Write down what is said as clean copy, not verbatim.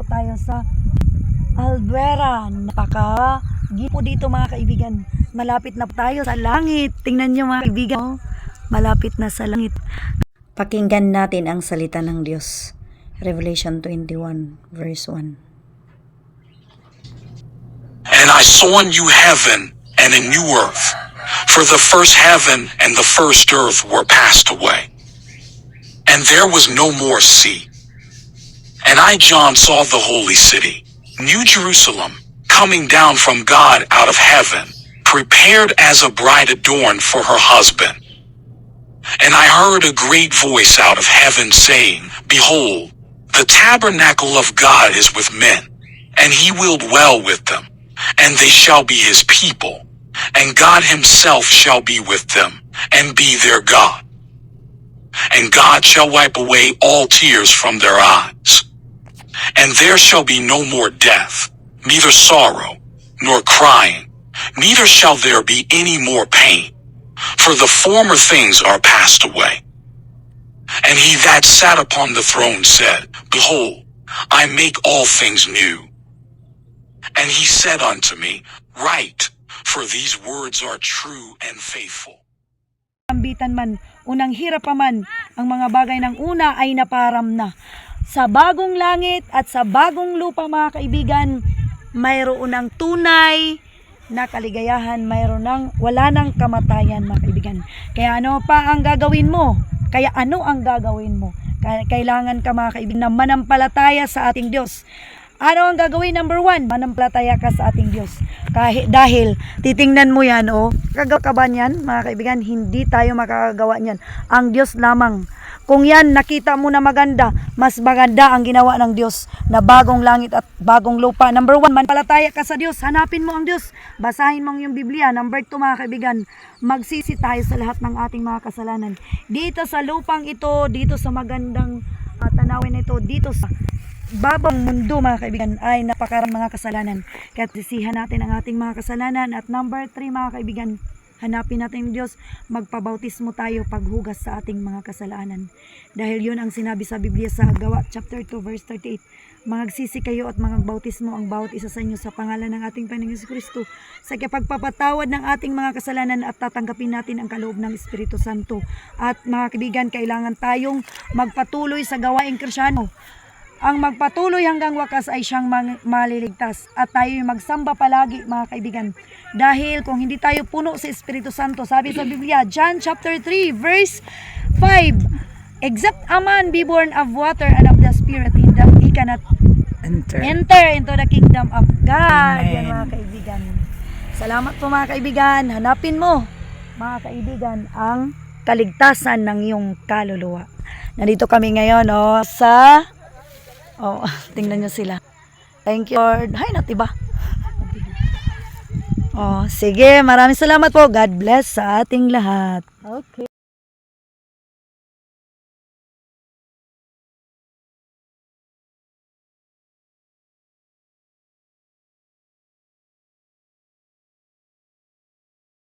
tayo sa Albuera. Gipo dito mga kaibigan. Malapit na tayo sa langit. Tingnan nyo mga kaibigan. Malapit na sa langit. Pakinggan natin ang salita ng Diyos. Revelation 21 verse 1. And I saw a new heaven and a new earth, for the first heaven and the first earth were passed away, and there was no more sea. And I, John, saw the holy city, New Jerusalem, coming down from God out of heaven, prepared as a bride adorned for her husband. And I heard a great voice out of heaven saying, Behold, the tabernacle of God is with men, and he will dwell with them, and they shall be his people, and God himself shall be with them, and be their God. And God shall wipe away all tears from their eyes. And there shall be no more death, neither sorrow, nor crying, neither shall there be any more pain, for the former things are passed away. And he that sat upon the throne said, Behold, I make all things new. And he said unto me, Write, for these words are true and faithful. Ambitan man, unang hirap pa man, ang mga bagay ng una ay naparam na. Sa bagong langit at sa bagong lupa mga kaibigan, mayroon ng tunay na kaligayahan, mayroon ng wala ng kamatayan mga kaibigan. Kaya ano ang gagawin mo? Kailangan ka mga kaibigan na manampalataya sa ating Diyos. Ano ang gagawin? Number 1, manampalataya ka sa ating Diyos. Dahil titingnan mo yan, kagawa ka ba niyan mga kaibigan? Hindi tayo makakagawa niyan. Ang Diyos lamang. Kung yan nakita mo na maganda, mas maganda ang ginawa ng Diyos na bagong langit at bagong lupa. Number 1, manampalataya ka sa Diyos. Hanapin mo ang Diyos. Basahin mo yung Biblia. Number 2 mga kaibigan, magsisi tayo sa lahat ng ating mga kasalanan. Dito sa lupang ito, dito sa magandang tanawin ito, dito sa babang mundo mga kaibigan ay napakaraming mga kasalanan. Kaya sisihan natin ang ating mga kasalanan. At number 3 mga kaibigan, hanapin natin ang Diyos, magpabautismo tayo paghugas sa ating mga kasalanan. Dahil yun ang sinabi sa Biblia sa Gawa chapter 2 verse 38. Magsisi kayo at magbautismo ang bawat isa sa inyo sa pangalan ng ating Panginoong Kristo sa kapagpapatawad ng ating mga kasalanan at tatanggapin natin ang kaloob ng Espiritu Santo. At mga kaibigan, kailangan tayong magpatuloy sa gawaing Kristyano. Ang magpatuloy hanggang wakas ay siyang maliligtas. At tayo magsamba palagi mga kaibigan. Dahil kung hindi tayo puno sa Espiritu Santo, sabi sa Biblia, John chapter 3 verse 5, except a man be born of water and of the Spirit, he cannot enter into the kingdom of God. Yan mga kaibigan. Salamat po mga kaibigan. Hanapin mo mga kaibigan ang kaligtasan ng iyong kaluluwa. Nandito kami ngayon sa tingnan nyo sila. Thank you Lord. Hay, natiba. Sige, maraming salamat po. God bless sa ating lahat. Okay.